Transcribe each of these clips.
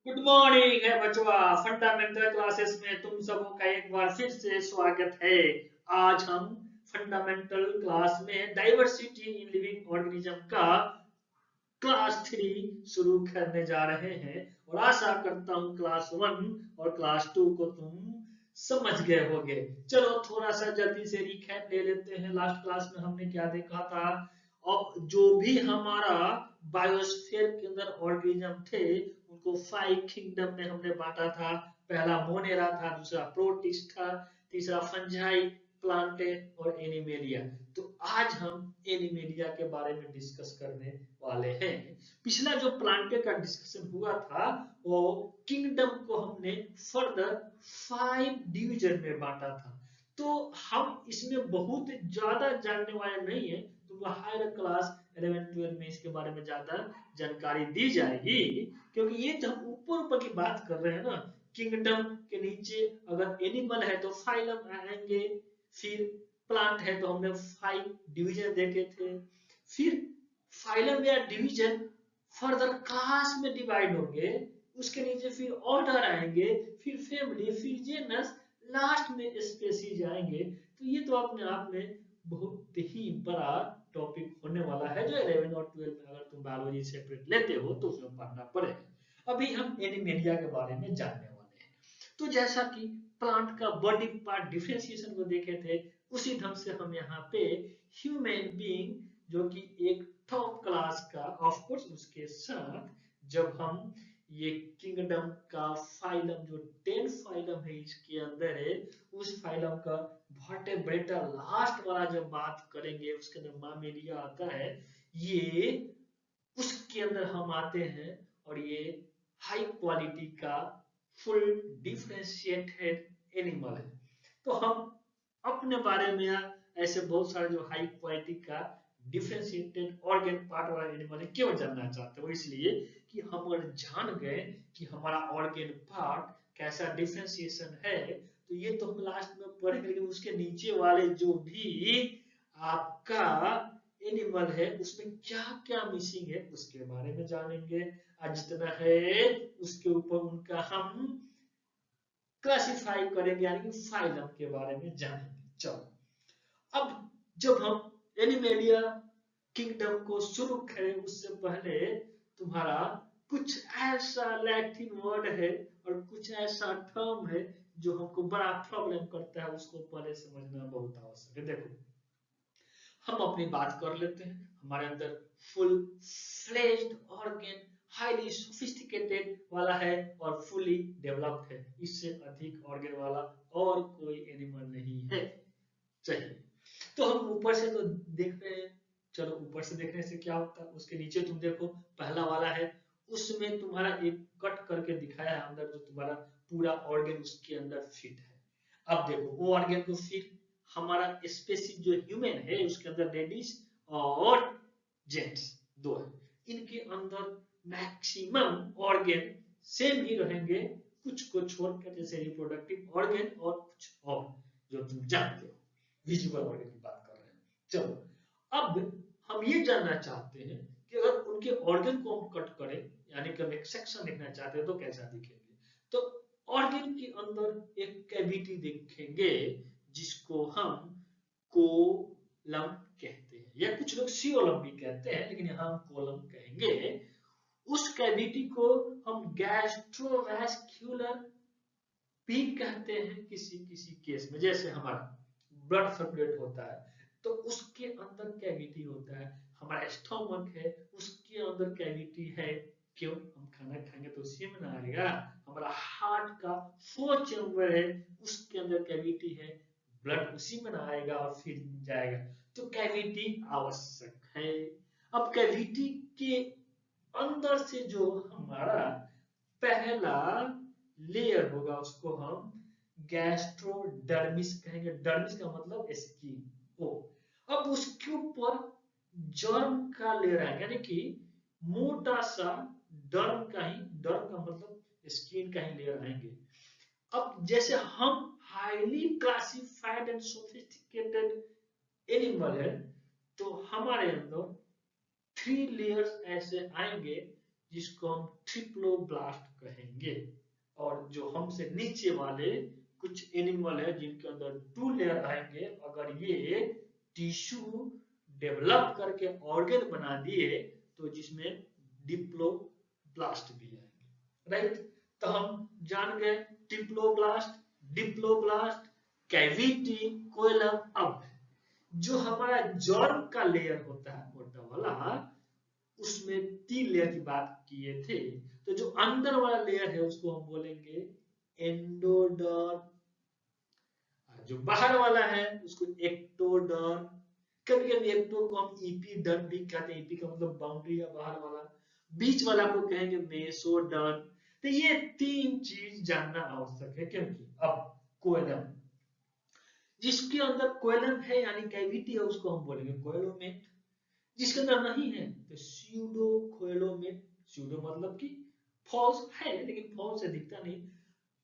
Good morning है बचवा। Fundamental classes में तुम सबों का एक बार फिर से स्वागत है। आज हम फंडामेंटल क्लास में डाइवर्सिटी इन लिविंग ऑर्गेनिज्म का क्लास 3 शुरू करने जा रहे हैं और आशा करता हूं क्लास 1 और क्लास 2 को तुम समझ गए होंगे। चलो थोड़ा सा जल्दी से रिकैप ले लेते हैं। लास्ट क्लास में हमने क्या देखा था और जो भी हमारा बायोस्फीयर के अंदर ऑर्गेनिज्म थे उनको 5 किंगडम में हमने बांटा था। पहला मोनेरा था, दूसरा प्रोटिस्ट था, तीसरा फंजाई, प्लांटे और एनिमेलिया। तो आज हम एनिमेलिया के बारे में डिस्कस करने वाले हैं। पिछला जो प्लांटे का डिस्कशन हुआ था वो किंगडम को हमने फर्दर 5 डिवीजन में बांटा था। तो हम इसमें बहुत ज्यादा जानने वाले नहीं है। तुमको हायर क्लास 11-12 में इसके बारे में ज्यादा जानकारी दी जाएगी, क्योंकि ये तो हम ऊपर ऊपर की बात कर रहे हैं ना। किंगडम के नीचे अगर एनिमल है तो फाइलम आएंगे, फिर प्लांट है तो हमने 5 डिवीजन देखे थे, फिर फाइलम या डिवीजन फर्दर क्लास में डिवाइड होंगे, उसके नीचे फिर ऑर्डर आएंगे, फिर फैमिली, फिर जेनस, लास्ट में स्पेसीज आएंगे। तो ये तो अपने आप में बहुत ही बड़ा टॉपिक होने वाला है, जो 11 और 12 में अगर तुम बायोलॉजी सेपरेट लेते हो तो उसमें पढ़ना पड़ेगा। अभी हम एनिमेलिया के बारे में जानने वाले हैं। तो जैसा कि प्लांट का बॉडी पार्ट डिफरेंशिएशन को देखे थे, उसी ढंग से हम यहाँ पे ह्यूमन बीइंग, जो कि एक टॉप क्लास का, ऑफ कोर्स उसके साथ जब हम ये किंगडम का फाइलम, जो 10 फाइलम है इसके अंदर है, उस फाइलम का वर्टेब्रेटा लास्ट वाला जब बात करेंगे उसके अंदर मामेलिया आता है, ये उसके अंदर हम आते हैं। और ये हाई क्वालिटी का फुल डिफरेंशिएटेड एनिमल है। तो हम अपने बारे में ऐसे बहुत सारे जो हाई क्वालिटी का डिफरेंशिएटेड ऑर्गन पार्ट वाला एनिमल है क्यों जानना चाहते हो, इसलिए कि हम अगर जान गए कि हमारा ऑर्गन पार्ट कैसा डिफरेंशिएशन है, तो ये तो हम लास्ट में पढ़ेंगे, लेकिन उसके नीचे वाले जो भी आपका एनिमल है उसमें क्या क्या मिसिंग है उसके बारे में जानेंगे। आज जितना है उसके ऊपर उनका हम क्लासिफाई करेंगे, यानी कि फाइलम के बारे में जानेंगे। चलो, अब जब हम एनिमेलिया किंगडम को शुरू करें उससे पहले तुम्हारा कुछ ऐसा लैटिन वर्ड है और कुछ ऐसा टर्म है जो हमको बड़ा प्रॉब्लम करता है, उसको पहले समझना बहुत आवश्यक है। देखो, हम अपनी बात कर लेते हैं। हमारे अंदर full fledged organ, highly sophisticated वाला है और फुली डेवलप्ड है। इससे अधिक ऑर्गन वाला और कोई एनिमल नहीं है। चाहिए तो हम ऊपर से तो देख रहे हैं। चलो, ऊपर से देखने से क्या होता है, उसके नीचे तुम देखो, पहला वाला है, उसमें तुम्हारा एक कट करके दिखाया है अंदर, जो तुम्हारा पूरा ऑर्गन उसके अंदर फिट है। अब देखो वो ऑर्गन को फिर हमारा स्पेसिस जो ह्यूमन है उसके अंदर लेडीज और जेंट्स दो है, इनके अंदर मैक्सिमम ऑर्गन सेम ही रहेंगे, कुछ को छोड़कर, जैसे रिप्रोडक्टिव ऑर्गन और कुछ और जो तुम जानते हो, विजुअल ऑर्गन की बात कर रहे हैं। चलो, अब हम ये जानना चाहते हैं कि अगर उनके ऑर्गन को हम कट करें, यानी कि हम एक सेक्शन देखना चाहते हैं, तो कैसा दिखेंगे। तो ऑर्गन के अंदर एक कैविटी देखेंगे जिसको हम कोलम कहते हैं, या कुछ लोग सियोलम भी कहते हैं, लेकिन यहाँ हम कोलम कहेंगे। उस कैविटी को हम गैस्ट्रोवैस्क्यूलर भी कहते हैं किसी किसी केस में। जैसे हमारा ब्लड सर्कुलेट होता है तो उसके अंदर कैविटी होता है, हमारा स्टोमक है उसके अंदर कैविटी है, क्यों, हम खाना खाएंगे तो उसी में ना आएगा। हमारा हार्ट का 4 चैम्बर है, उसके अंदर कैविटी है, ब्लड उसी में ना आएगा और फिर जाएगा। तो कैविटी आवश्यक है। अब कैविटी के अंदर से जो हमारा पहला लेयर होगा उसको हम गैस्ट्रोडर्मिस कहेंगे। डर्मिस का मतलब स्किन हो। अब उसके ऊपर जर्म का लेयर आएगा, यानी कि मोटा सा डर्म का ही, डर्म का मतलब स्किन का ही लेयर आएंगे। अब जैसे हम highly classified and sophisticated animal है, तो हमारे अंदर 3 लेयर्स ऐसे आएंगे जिसको हम ट्रिप्लोब्लास्ट कहेंगे। और जो हमसे नीचे वाले कुछ एनिमल है जिनके अंदर 2 लेयर आएंगे, अगर ये टिश्यू डेवलप करके ऑर्गन बना दिए तो जिसमें डिप्लोब्लास्ट भी आएंगे, राइट। तो हम जान गए ट्रिप्लोब्लास्ट, डिप्लोब्लास्ट, कैविटी, कोइलम। अब जो हमारा जर्म का लेयर होता है मोटा वाला, उसमें 3 लेयर की बात किए थे। तो जो अंदर वाला लेयर है उसको हम बोलेंगे एंडोडर्म, जो बाहर वाला है उसको एक्टोडर्म। कभी कभी एक्टो को हम इपीडर्म भी कहते हैं, इपी का मतलब बाउंड्री या बाहर वाला। बीच वाला को कहेंगे मेसोडर्म। तो ये 3 चीज जानना आवश्यक है, क्योंकि अब कोइलम, जिसके अंदर कोइलम है यानी कैविटी है उसको हम बोलेंगे कोइलोमेट। जिसके अंदर नहीं है तो स्यूडो कोइलोमेट। स्यूडो मतलब कि फॉल्स है लेकिन फॉल्स से दिखता नहीं।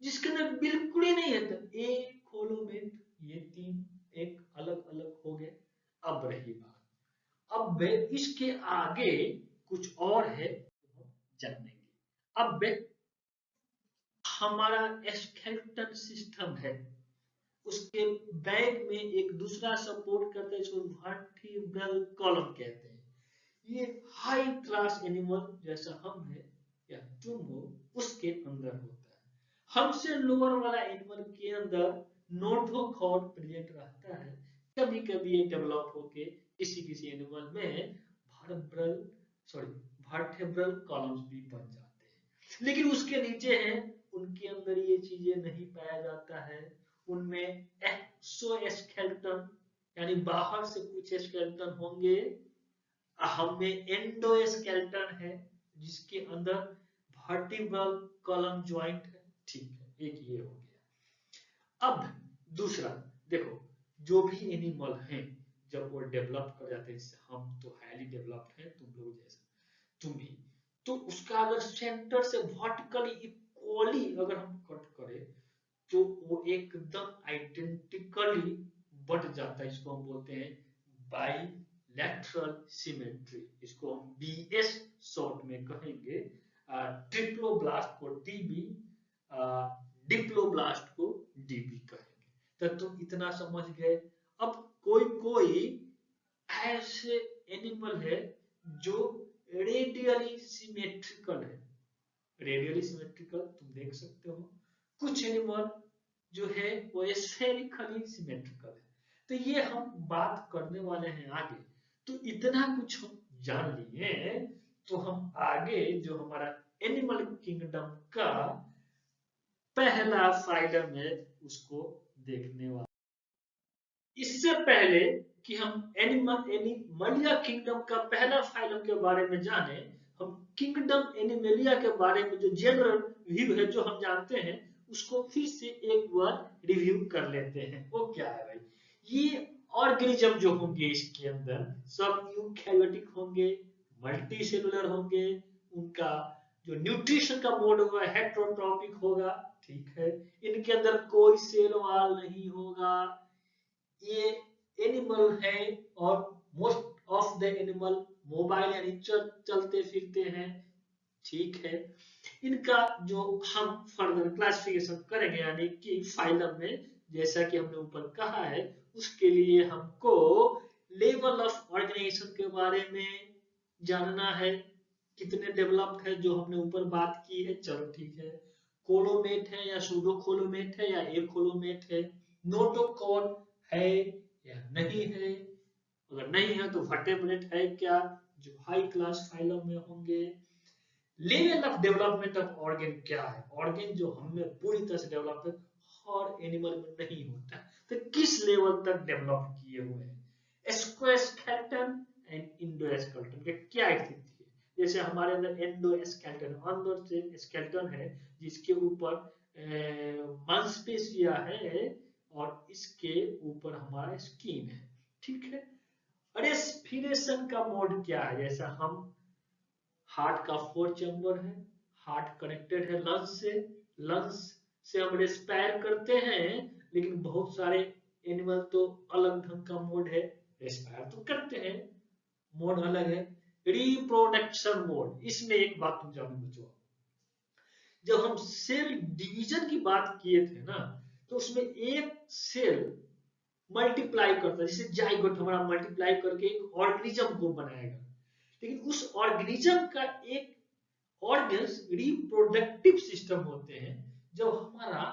जिसके अंदर बिल्कुल ही नहीं है तो ए कोलोमेट। ये 3 एक अलग अलग हो गए। अब रही बात, अब इसके आगे कुछ और है तो हम जानेंगे। अब हमारा स्केलेटन सिस्टम है, उसके बैक में एक दूसरा सपोर्ट करता है, इसको वर्टिब्रल कॉलम कहते हैं। ये हाई क्लास एनिमल जैसा हम है या तुम हो उसके अंदर होता है। हमसे लोअर वाला एनिमल के अंदर नोटोकॉर्ड प्रेजेंट रहता है। कभी कभी ये डेवलप होके किसी किसी एनिमल में वर्टिब्रल वर्टिब्रल कॉलम्स भी बन जाते हैं, लेकिन उसके नीचे हैं उनके अंदर ये चीजें नहीं पाया जाता है। उनमें एक्सोस्केलेटन यानी बाहर से कुछ स्केलेटन होंगे, हम में एंडोस्केलेटन है जिसके अंदर वर्टिब्रल कॉलम ज्वाइंट है। ठीक है, एक ये हो गया। अब दूसरा देखो, जो भी एनिमल हैं जब वो डेवलप कर जाते हैं, हम तो हाईली डेवलप्ड हैं, तुम लोग जैसा तुम भी, तो उसका अगर सेंटर से वर्टिकली इक्वली अगर हम कट करें तो वो एकदम आइडेंटिकली बढ़ जाता है। इसको हम बोलते हैं बाइलैटरल सिमेट्री। इसको हम बीएस शॉर्ट में कहेंगे। ट्रिप्लोब्लास्ट को टीबी, डिप्लोब्लास्ट को डीबी कहेंगे। तो तुम इतना समझ गए। अब कोई कोई ऐसे एनिमल है जो रेडियली सिमेट्रिकल है। रेडियली सिमेट्रिकल तुम देख सकते हो। कुछ एनिमल जो है वो स्फेरिकली सिमेट्रिकल है। तो ये हम बात करने वाले हैं आगे। तो इतना कुछ हम जान लिए तो हम आगे जो हमारा एनिमल किंगडम का पहला फाइलम है उसको देखने वाले। इससे पहले कि हम एनिमलिया किंगडम का पहला फाइलम के बारे में जाने, हम किंगडम एनिमलिया के बारे में जो जनरल व्यू है जो हम जानते हैं उसको फिर से एक बार रिव्यू कर लेते हैं। वो क्या है भाई, ये ऑर्गेनिज्म जो होंगे इसके अंदर सब यूकैरियोटिक होंगे, मल्टी सेलुलर होंगे, उनका जो न्यूट्रिशन का मोड होगा हेटेरोट्रॉपिक होगा। ठीक है, इनके अंदर कोई सेल वॉल नहीं होगा। ये एनिमल है और most of the animal mobile यानी चलते फिरते हैं। ठीक है, इनका जो हम फर्दर क्लासिफिकेशन करेंगे यानी कि फाइलम में, जैसा कि हमने ऊपर कहा है, उसके लिए हमको लेवल ऑफ ऑर्गेनाइजेशन के बारे में जानना है, कितने डेवलप्ड है जो हमने ऊपर बात की है। चलो ठीक है, कोलोमेट है या सूडो कोलोमेट है या ए कोलोमेट है, नोटोकॉर्ड है या नहीं है, अगर नहीं है तो वर्टेब्रेट है क्या, जो हाई क्लास फाइलम में होंगे। Level of development of organ क्या है, ऑर्गन जो हमें पूरी तरह से डेवलप है और एनिमल में नहीं होता, तो किस लेवल तक डेवलप किए हुए हैं। एक्सोस्केलेटन एंड इंडोस्केलेटन के क्या स्थिति है, जैसे हमारे अंदर एंडोस्केलेटन अंदर से स्केलेटन है जिसके ऊपर मांसपेशियां है और इसके ऊपर हमारा स्किन है। ठीक है, रेस्पिरेशन का मोड क्या है, जैसा हम हार्ट का 4 चैम्बर है, हार्ट कनेक्टेड है लंग्स से, लंग्स से हम रेस्पायर करते हैं, लेकिन बहुत सारे एनिमल तो अलग ढंग का मोड है, रेस्पायर तो करते हैं, मोड अलग है। Reproduction mode. इसमें एक बात तुम जानो बच्चों, जब हम सेल डिवीजन की बात किए थे ना, तो उसमें एक सेल मल्टीप्लाई करता है, जैसे जाइगोट हमारा मल्टीप्लाई करके एक ऑर्गेनिज्म को बनाएगा, लेकिन उस ऑर्गेनिज्म का एक ऑर्गन्स रिप्रोडक्टिव सिस्टम होते हैं। जब हमारा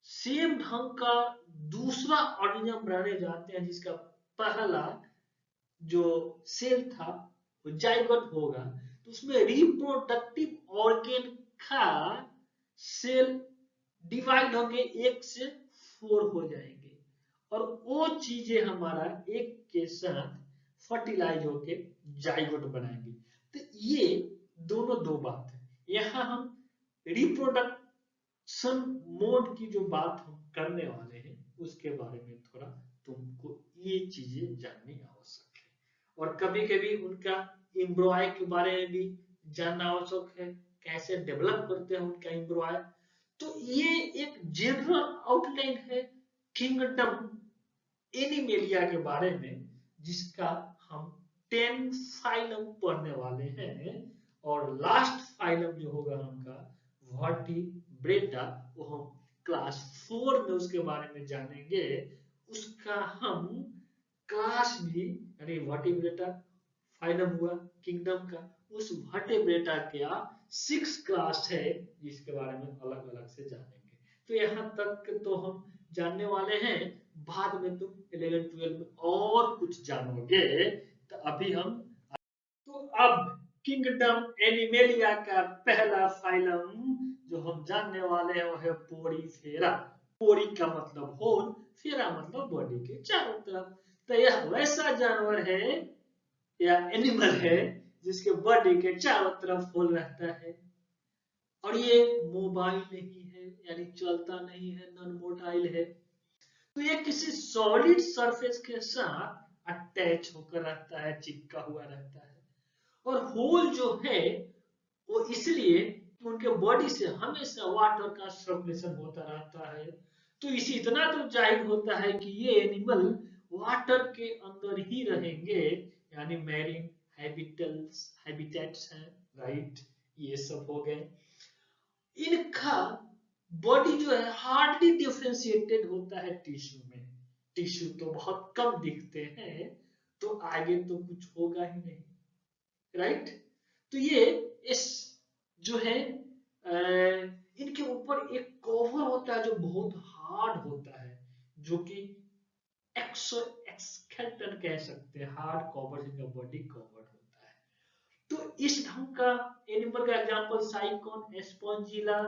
सेम ढंग का दूसरा ऑर्गेनिज्म बनाने जाते हैं, जिसका पहला जो सेल था वो जाइगोट होगा, तो उसमें रिप्रोडक्टिव ऑर्गन का सेल डिवाइड होंगे, 1 से 4 हो जाएंगे, और वो चीजें हमारा एक के साथ फर्टिलाइज होके जाइगोट बनाएंगे। तो ये दोनों दो बात है। यहाँ हम रिप्रोडक्शन मोड की जो बात हम करने वाले हैं उसके बारे में थोड़ा तुमको ये चीजें जाननी आवश्यक है, और कभी कभी उनका एम्ब्रॉय के बारे में भी जानना आवश्यक है, कैसे डेवलप करते हैं उनका एम्ब्रॉय। तो ये एक जनरल आउटलाइन है किंगडम एनिमेलिया के बारे में, जिसका हम 10 फाइलम पढ़ने वाले हैं, और लास्ट फाइलम जो होगा हमका वर्टिब्रेटा, वो हम क्लास 4 में उसके बारे में जानेंगे। उसका हम क्लास भी, यानी वर्टिब्रेटा फाइलम हुआ किंगडम का, उस वर्टिब्रेटा का 6 क्लास है जिसके बारे में अलग अलग से जानेंगे। तो यहाँ तक तो हम जानने वाले हैं, बाद में तुम 11 12 में और कुछ जानोगे। तो अभी हम, तो अब किंगडम एनिमेलिया का पहला फाइलम जो हम जानने वाले हैं वो है पोरीफेरा। पोरी का मतलब होल, फेरा मतलब बॉडी के चारों तरफ। तो यह वैसा जानवर है या एनिमल है जिसके बॉडी के चारों तरफ होल रहता है, और ये मोबाइल नहीं है, यानी चलता नहीं है, नॉन मोटाइल है। तो ये किसी सॉलिड सरफेस के साथ अटैच होकर रहता है, चिपका हुआ रहता है। और होल जो है वो इसलिए कि उनके बॉडी से हमेशा वाटर का सर्कुलेशन होता रहता है। तो इसी इतना तो जाहिर होता है कि ये एनिमल वाटर के अंदर ही रहेंगे, यानी मैरीन हैबिटेट्स हैं, राइट। ये सब हो गए। इनका बॉडी जो है हार्डली डिफरेंशिएटेड होता है टिश्यू में। टिश्यू तो बहुत कम दिखते हैं, तो आगे तो कुछ होगा ही नहीं, राइट। तो ये इस जो है इनके ऊपर एक कवर होता है जो बहुत हार्ड होता है, जो कि एक्सोस्केलेटन कह सकते हैं, हार्ड कवर इनका बॉडी कवर्ड होता है। तो इस ढंग का एनिमल का एग्जांपल साइकोन, एस्पोंजिला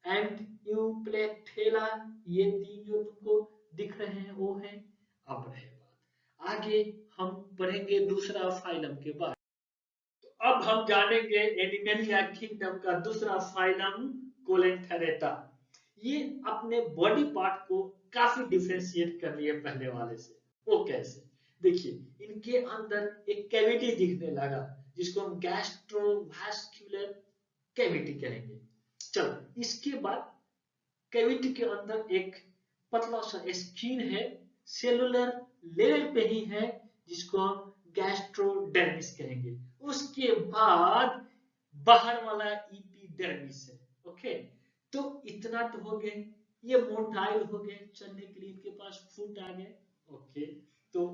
एंड यूप्लेथेला, ये 3 जो तुमको दिख रहे हैं वो है। अब रहे बात आगे, हम पढ़ेंगे दूसरा फाइलम के बाद। अब हम जानेंगे एनिमेलिया किंगडम का दूसरा फाइलम कोलेंथेरेटा। ये अपने बॉडी पार्ट को काफी डिफरेंशिएट कर लिए पहले वाले से। वो कैसे, देखिए इनके अंदर एक कैविटी दिखने लगा, जिसको हम गैस्ट्रोवास्कुलर कैविटी कहेंगे। चलो, इसके बाद कैविटी के अंदर एक पतला सा स्किन है, सेलुलर लेवल पे ही है, जिसको हम गैस्ट्रोडर्मिस कहेंगे। उसके बाद बाहर वाला इपिडर्मिस है। ओके, तो इतना तो हो गए, ये मोटाइल हो गए, चलने के लिए इनके पास फुट आ गए। ओके, तो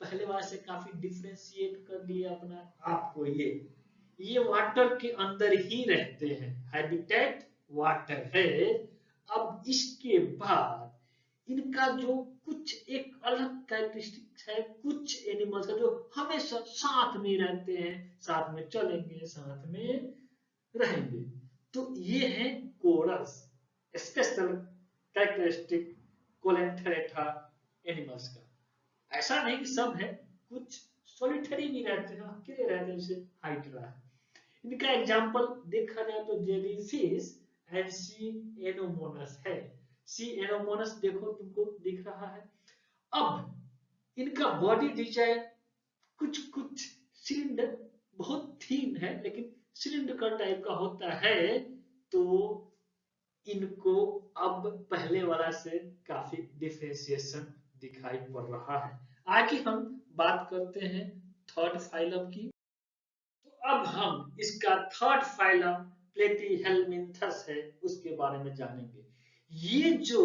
पहले वाले से काफी डिफरेंशिएट कर लिया अपना आपको। ये वाटर के अंदर ही रहते हैं, हैबिटेट वाटर है। अब इसके बाद इनका जो कुछ एक अलग कैरेक्टरिस्टिक्स है, कुछ एनिमल्स का जो हमेशा साथ में रहते हैं, साथ में चलेंगे, साथ में रहेंगे। तो ये है कोरस, स्पेशल कैरेक्टरिस्टिक कोलेंथेरेटा एनिमल्स का। ऐसा नहीं कि सब है, कुछ सॉलिटरी भी रहते हैं, अकेले रहते हैं, जैसे हाइड्रा है। इनका एग्जांपल देखा जाए तो जेलीफिश एंड सी एनोमोनस है। सी एनोमोनस देखो तुमको दिख रहा है। अब इनका बॉडी डिजाइन कुछ कुछ सिलेंडर, बहुत थीन है लेकिन सिलेंडर टाइप का होता है। तो इनको अब पहले वाला से काफी डिफरेंशिएशन दिखाई पड़ रहा है। आगे हम बात करते हैं थर्ड फाइलम की। अब हम इसका थर्ड फाइलम प्लेटीहेल्मिन्थस है उसके बारे में जानेंगे। ये जो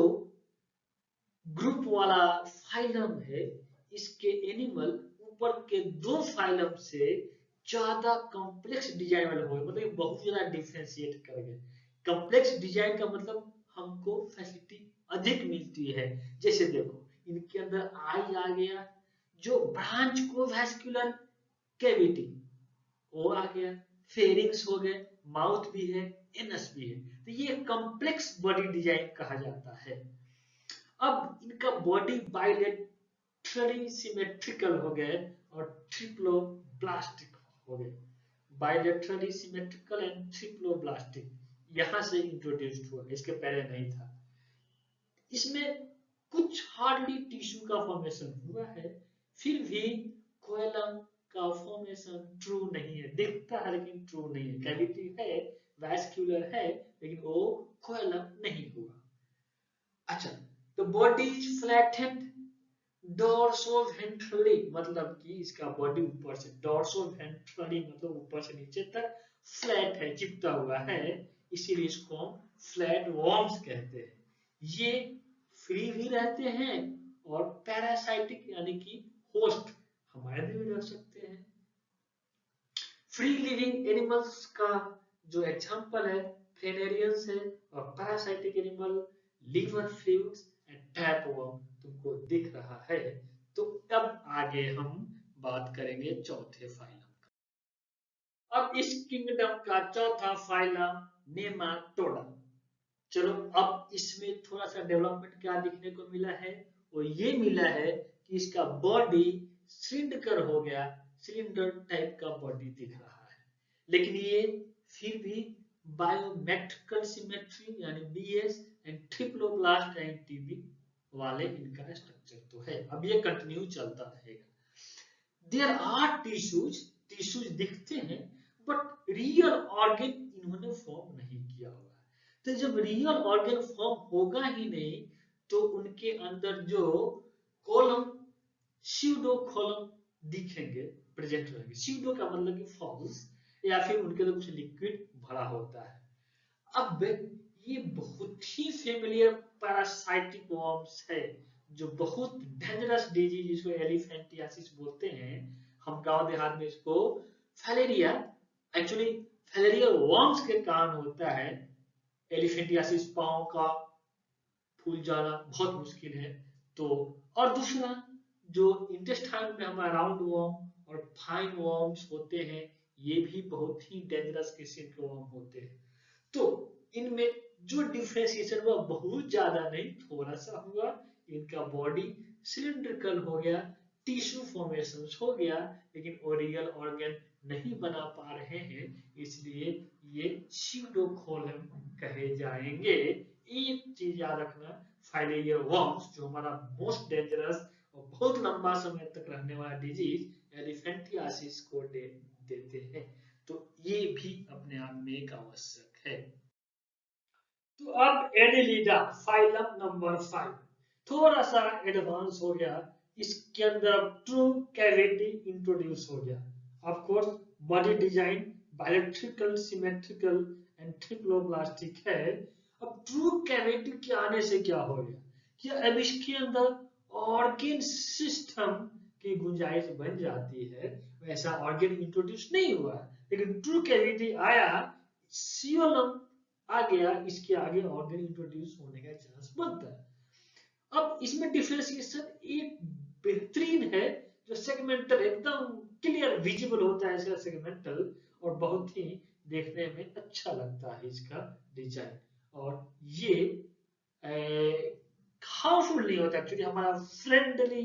ग्रुप वाला फाइलम है, इसके एनिमल ऊपर के दो फाइलम से ज्यादा कॉम्प्लेक्स डिजाइन वाले हो गए, मतलब बहुत ज्यादा डिफ्रेंशिएट कर गए। कॉम्प्लेक्स डिजाइन का मतलब हमको फैसिलिटी अधिक मिलती है। जैसे देखो इनके अंदर आई आ गया, जो ब्रांच को वैस्कुलर कैविटी वो आ गया, फेरिंग्स हो गए, माउथ भी है, एनस भी है। तो ये कॉम्प्लेक्स बॉडी डिजाइन कहा जाता है। अब इनका बॉडी बाइलेटरली सिमेट्रिकल हो गए और ट्रिप्लोब्लास्टिक हो गए। बाइलेटरली सिमेट्रिकल एंड ट्रिप्लोब्लास्टिक यहां से इंट्रोड्यूस्ड हुआ, इसके पहले नहीं था। इसमें कुछ हार्डली टिश्यू का फॉर्मेशन हुआ है, फिर भी कोएलम का फॉर्मेशन ट्रू नहीं है, दिखता है लेकिन ट्रू नहीं है। कैविटी है, वैस्कुलर है, लेकिन वो कोएलम नहीं हुआ। अच्छा, तो बॉडी इज फ्लैटेंड डोर्सोवेंट्रली, मतलब कि इसका बॉडी ऊपर से, डोर्सोवेंट्रली मतलब ऊपर से नीचे तक फ्लैट है, चिपटा हुआ है, इसीलिए इसको हम फ्लैट वॉर्म्स कहते हैं। ये फ्री भी रहते हैं और पैरासाइटिक यानी कि होस्ट हमारे में भी रह सकते हैं। फ्री लिविंग एनिमल्स का जो एग्जांपल है फ्लेनेरियंस है, और parasitic animal liver fluids and tapeworm तुमको दिख रहा है। तो अब आगे हम बात करेंगे चौथे फाइलम का। अब इस किंगडम का चौथा फाइलम नेमाटोडा। चलो अब इसमें थोड़ा सा डेवलपमेंट क्या दिखने को मिला है, वो ये मिला है कि इसका बॉडी सिलिंडर हो गया, सिलिंडर टाइप का बॉडी दिख रहा है। लेकिन ये फिर भी बायोमेट्रिकल सिमेट्री यानी बीएस एंड ट्रिप्लोब्लास्ट एंड टीबी वाले इनका स्ट्रक्चर तो है। अब ये कंटिन्यू चलता रहेगा। देयर आर टिश्यूज दिखते हैं, बट रियल ऑर्गन इन्होंने फॉर्म नहीं किया हुआ। तो जब रियल ऑर्गन फॉर्म होगा ही नहीं, तो उनके अंदर जो कॉलम स्यूडो कॉलम दिखेंगे, प्रेजेंट रहेंगे। स्यूडो का मतलब कि फॉल्स, या फिर उनके अंदर कुछ लिक्विड भरा होता है। अब ये बहुत ही फेमिलियर पैरासाइटिक वर्म्स है, जो बहुत डेंजरस डिजीज जिसको एलिफेंटियासिस बोलते हैं, हम गांव देहात में इसको फैलेरिया, एक्चुअली फैलेरिया वर्म्स के कारण होता है। एलिफेंटियासिस पांव का फूल जाना बहुत मुश्किल है। तो और दूसरा जो इंटेस्टाइन में हमारा राउंड वर्म और फाइन वर्म्स होते हैं, ये भी बहुत ही डेंजरस किस्म के वर्म होते हैं। तो इनमें जो डिफरेंशिएशन हुआ बहुत ज्यादा नहीं, थोड़ा सा हुआ। इनका बॉडी सिलिंड्रिकल हो गया, टिश्यू फॉर्मेशन हो गया, लेकिन ओरियल ऑर्गन नहीं बना पा रहे हैं, इसलिए ये स्यूडोकोलम कहे जाएंगे। एक चीज याद रखना, फाइलेरिया वर्म्स जो हमारा मोस्ट डेंजरस और बहुत लंबा समय तक रहने वाला डिजीज एलिफेंटियासिस को देते हैं। तो ये भी अपने आप में एक आवश्यक है। तो अब एनिलिडा फाइलम नंबर 5 थोड़ा सा एडवांस हो गया। इसके अंदर ट्रू कैविटी इंट्रोड्यूस हो गया। Of course body design biometrical symmetrical and triploblastic है। अब ट्रू कैविटी के आने से क्या हो गया कि अब इसके अंदर ऑर्गन सिस्टम की गुंजाइश बन जाती है। वैसा ऑर्गन इंट्रोड्यूस नहीं हुआ, लेकिन ट्रू कैविटी आया, सियोलम आ गया, इसके आगे ऑर्गन इंट्रोड्यूस होने का चांस बनता है। अब इसमें डिफरेंशिएशन एक बेहतरीन है, जो सेगमेंटल एकदम क्लियर विजिबल होता है इसका सेगमेंटल, और बहुत ही देखने में अच्छा लगता है इसका डिजाइन। और ये हार्मफुल नहीं होता, एक्चुअली हमारा फ्रेंडली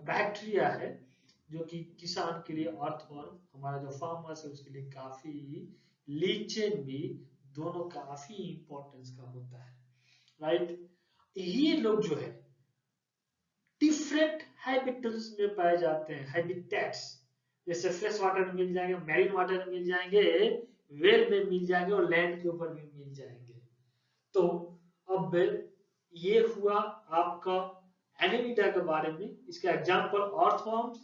बैक्टीरिया है, जो कि किसान के लिए अर्थवर्म, हमारा जो फार्मर्स है उसके लिए काफी, लीचेन भी, दोनों काफी इंपॉर्टेंस का होता है, राइट। ये लोग जो है डिफरेंट हैबिटेट्स में पाए जाते हैं, हैबिटेट्स, जैसे फ्रेश वाटर में मिल जाएंगे, मैरीन वाटर में मिल जाएंगे, वेल में मिल जाएंगे, और लैंड के ऊपर भी मिल जाएंगे। तो अब ये हुआ आपका एनिमिडा के बारे में। इसका example earthworms,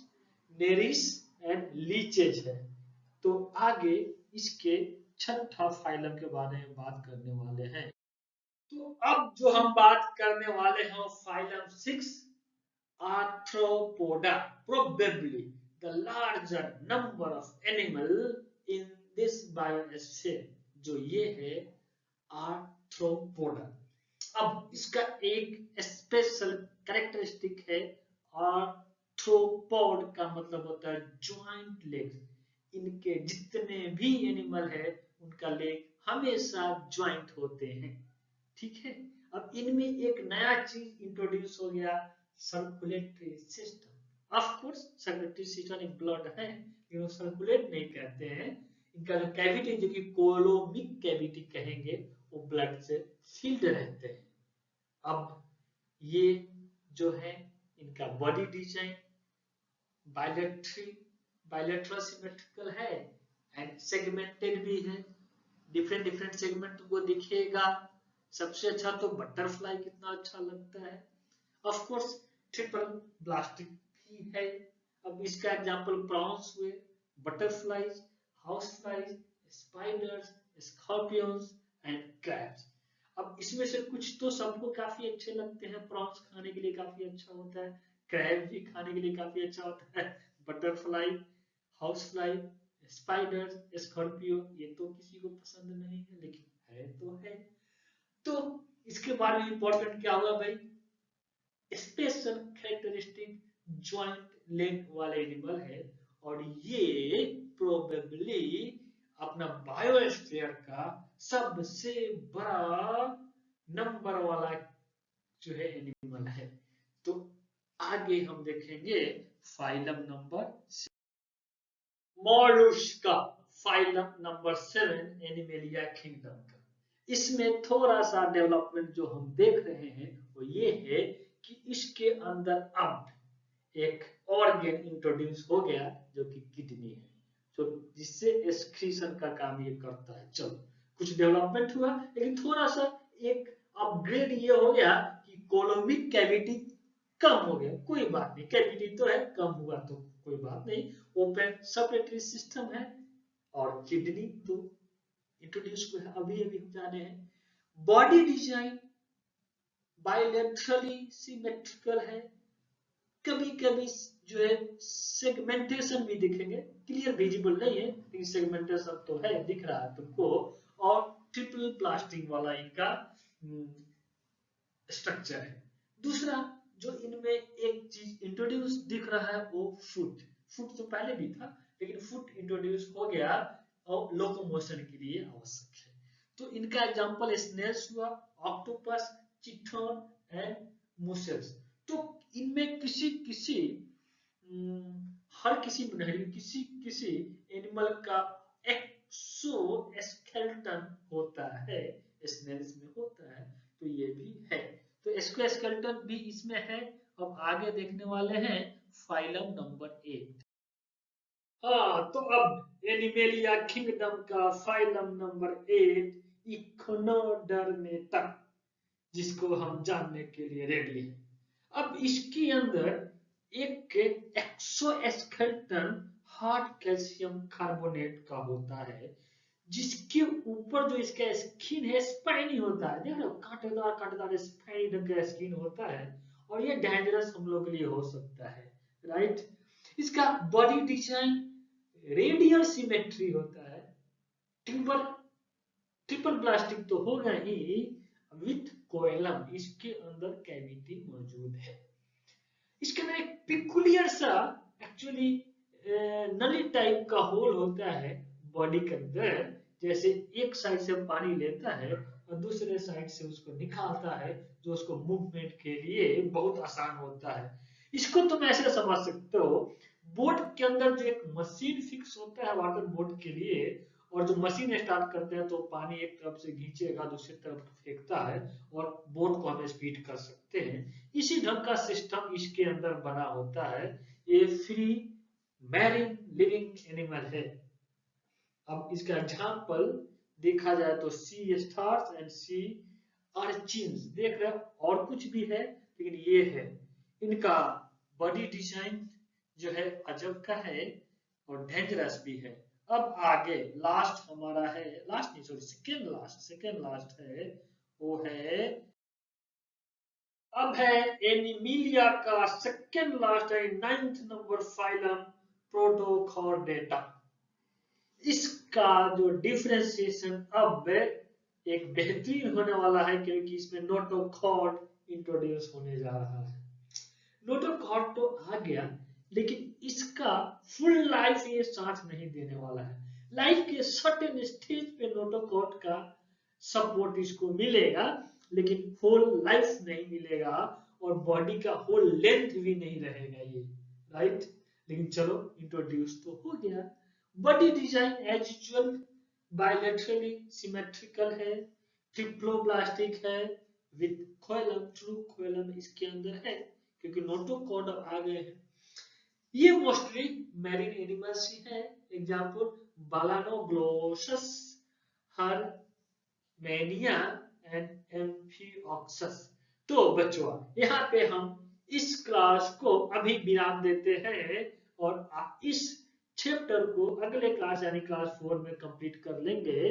nereis and leeches है। तो आगे इसके छठा फाइलम के बारे में बात करने वाले हैं। तो अब जो हम बात करने वाले हैं phylum 6 arthropoda, probably the larger number of animal in this biosphere, जो ये है आर्थ्रोपोडा। अब इसका एक स्पेशल कैरेक्टरिस्टिक है, आर्थ्रोपोड का मतलब होता है ज्वाइंट लेग। इनके जितने भी एनिमल है उनका लेग हमेशा ज्वाइंट होते हैं, ठीक है। अब इनमें एक नया चीज इंट्रोड्यूस हो गया, circulatory system. Of course circulatory system एक ब्लड है, लेकिन सर्कुलेट नहीं कहते हैं। इनका जो कैविटी, जो कि कोलोमिक कैविटी कहेंगे, वो ब्लड से फिल्ड रहते हैं। अब ये जो है इनका बॉडी डिजाइन बायलेटरल सिमेट्रिकल है एंड सेगमेंटेड भी है। डिफरेंट डिफरेंट सेगमेंट को दिखेगा। सबसे अच्छा तो बटरफ्लाई कितना अच्छा लगता है। ऑफ कोर्स ट्रिपल ब्लास्टिक भी है। अब इसका एग्जांपल प्रॉन्स हुए, butterflies, house flies, spiders, scorpions and crabs. अब इसमें से कुछ तो सबको काफी अच्छे लगते हैं। प्रॉन्स खाने के लिए काफी अच्छा होता है, क्रैब भी खाने के लिए काफी अच्छा होता है, butterfly, house fly, spiders, Scorpio ये तो किसी को पसंद नहीं है, लेकिन है तो है। तो इसके बारे में इंपॉर्टेंट क्या होगा भाई, स्पेशल कैरेक्टरिस्टिक ज्वाइंट लेग वाले एनिमल है, और ये प्रोबेबली अपना बायोस्फीयर का सबसे बड़ा नंबर वाला जो है एनिमल है। तो आगे हम देखेंगे phylum number Mollusca, phylum number 7 animalia kingdom का। इसमें थोड़ा सा डेवलपमेंट जो हम देख रहे हैं वो ये है कि इसके अंदर अब एक ऑर्गन इंट्रोड्यूस हो गया जो कि किडनी है, तो जिससे एक्सक्रीशन का काम ये करता है। चलो कुछ डेवलपमेंट हुआ, लेकिन थोड़ा सा एक अपग्रेड ये हो गया कि कोलोमिक कैविटी कम हो गया। कोई बात नहीं, कैविटी तो है, कम हुआ तो कोई बात नहीं। ओपन सर्कुलेटरी सिस्टम है और किडनी तो इंट्रोड्यूस हुआ है, अभी अभी जाने हैं। बॉडी डिजाइन बायलेटरली सिमेट्रिकल है। कभी कभी जो है सेगमेंटेशन भी दिखेंगे, क्लियर विजिबल नहीं है लेकिन सेगमेंटेशन तो है, दिख रहा है तुमको। और ट्रिपल प्लास्टिक वाला इनका स्ट्रक्चर है। दूसरा जो इनमें एक चीज इंट्रोड्यूस दिख रहा है वो फुट तो पहले भी था, लेकिन फुट इंट्रोड्यूस हो गया और लोकोमोशन के लिए आवश्यक है। तो इनका एग्जांपल स्नेल्स हुआ, ऑक्टोपस, चिथन एंड मुसेल्स। तो इनमें किसी किसी हर किसी में नहीं, किसी किसी एनिमल का एक्सोस्केलेटन होता है, स्नेल्स में होता है, तो ये भी है। तो एक्सोस्केलेटन भी इसमें है। अब आगे देखने वाले हैं फाइलम नंबर 8। हाँ, तो अब एनिमेलिया किंगडम का फाइलम नंबर 8 इकोनोडर्मेटा, जिसको हम जानने के लिए रेडी है। अब इसके अंदर एक एक्सोस्केलेटन हार्ड कैल्शियम कार्बोनेट का होता है, जिसके ऊपर जो इसका स्किन है स्पाइनी होता है। देख रहे हो, कांटेदार कांटेदार स्पाइनी ढंग का स्किन होता है, और ये डेंजरस हम लोग के लिए हो सकता है, राइट। इसका बॉडी डिजाइन रेडियल सिमेट्री होता है। ट्रिपल ट्रिपल प्लास्टिक तो होगा ही, विथ कोएलम, इसके अंदर कैविटी मौजूद है। इसके अंदर एक पिकुलियर सा एक्चुअली नली टाइप का होल होता है बॉडी के अंदर, जैसे एक साइड से पानी लेता है और दूसरे साइड से उसको निकालता है, जो उसको मूवमेंट के लिए बहुत आसान होता है। इसको तुम ऐसे समझ सकते हो, बोट के अंदर जो एक मशीन फिक्स होता है वाटर बोट के लिए, और जो मशीन स्टार्ट करते हैं तो पानी एक तरफ से खींचेगा, दूसरी तरफ फेंकता है, और बोट को हम स्पीड कर सकते हैं। इसी ढंग का सिस्टम इसके अंदर बना होता है। ये फ्री मैरीन लिविंग एनिमल है। अब इसका एग्जांपल देखा जाए तो सी स्टार्स एंड सी अर्चिन्स, देख रहे हो, और कुछ भी है लेकिन ये है। इनका बॉडी डिजाइन जो है अजब का है और डेंजरस भी है। अब आगे लास्ट हमारा है, लास्ट नहीं सॉरी सेकेंड लास्ट है, वो है, अब है एनिमिलिया का सेकेंड लास्ट है, 9th नंबर फाइलम प्रोटोकॉर्डेटा। इसका जो डिफरेंशिएशन अब एक बेहतरीन होने वाला है, क्योंकि इसमें नोटोकॉर्ड इंट्रोड्यूस होने जा रहा है। नोटोकॉर्ड तो आ गया, लेकिन इसका फुल लाइफ ये साथ नहीं देने वाला है। लाइफ के सर्टेन स्टेज पे नोटोकॉर्ड का सपोर्ट इसको मिलेगा, लेकिन होल लाइफ नहीं मिलेगा, और बॉडी का होल लेंथ भी नहीं रहेगा ये, राइट। लेकिन चलो इंट्रोड्यूस तो हो गया। Body design as usual bilaterally symmetrical है, ट्रिप्लोब्लास्टिक है, विद खोएलम, ट्रू खोएलम इसके अंदर है, क्योंकि नोटोकॉर्ड अब आ गए हैं। ये मोस्टली मैरीन एनिमल्स ही है। Example balanoglossus, herdmania and amphioxus. तो बच्चों यहाँ पे हम इस क्लास को अभी विराम देते हैं, और इस चैप्टर को अगले क्लास यानी क्लास 4 में कंप्लीट कर लेंगे।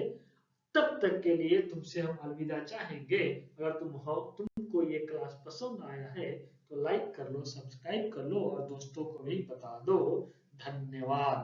तब तक के लिए तुमसे हम अलविदा चाहेंगे। अगर तुमको ये क्लास पसंद आया है तो लाइक कर लो, सब्सक्राइब कर लो, और दोस्तों को भी बता दो। धन्यवाद।